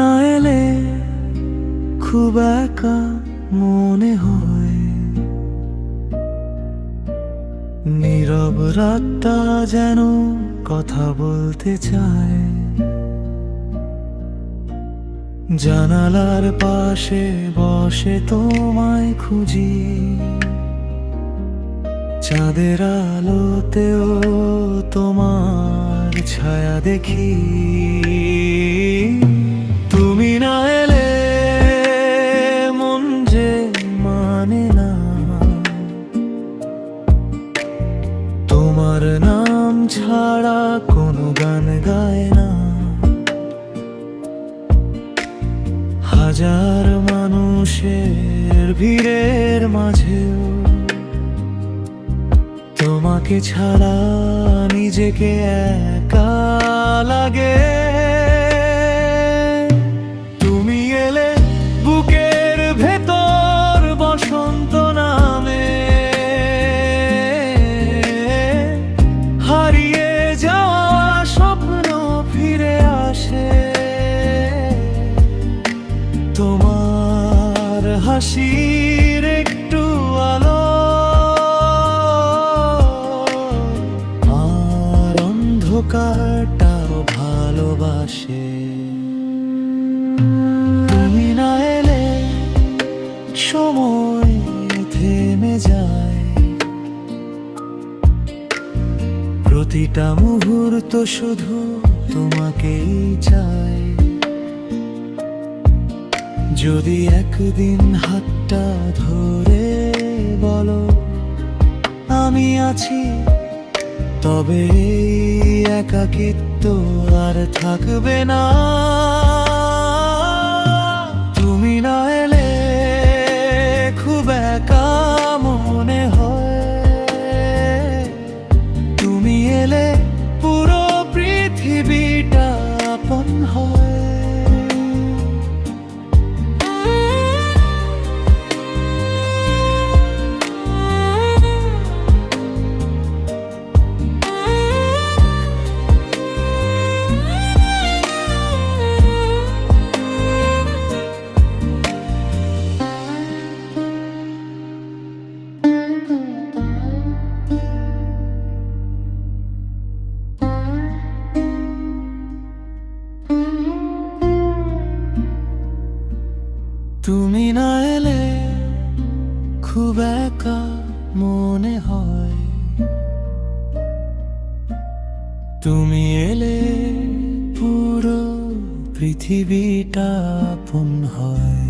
না এলে খুব একা মনে হয়, নীরব রাতটা যেন কথা বলতে চায়। জানালার পাশে বসে তোমায় খুঁজি, চাঁদের আলোতেও তোমার ছায়া দেখি। তুমি না এলে মন যে মানে না, তোমার নাম ছাড়া কোনো গান গায় না। হাজার মানুষের ভিড়ের মাঝেও তোমাকে ছাড়া নিজেকে একা লাগে। তুমি এলে বুকের ভেতর বসন্ত নামে, হারিয়ে যাওয়া স্বপ্ন ফিরে আসে। তোমার হাসির একটু আলো আর অন্ধকারটাও ভালোবাসে। তুমি না এলে সময় থেমে যায়, প্রতিটা মুহূর্ত শুধু তোমাকেই চায়। যদি একদিন হাতটা ধরে বলো আমি আছি, তবে এই একাকিত্ব আর থাকবে না। তুমি না এলে খুব একা মনে হয়, তুমি এলে পুরো পৃথিবীটা আপন হয়। তুমি না এলে খুব একা মনে হয়, তুমি এলে পুরো পৃথিবীটা আপন হয়।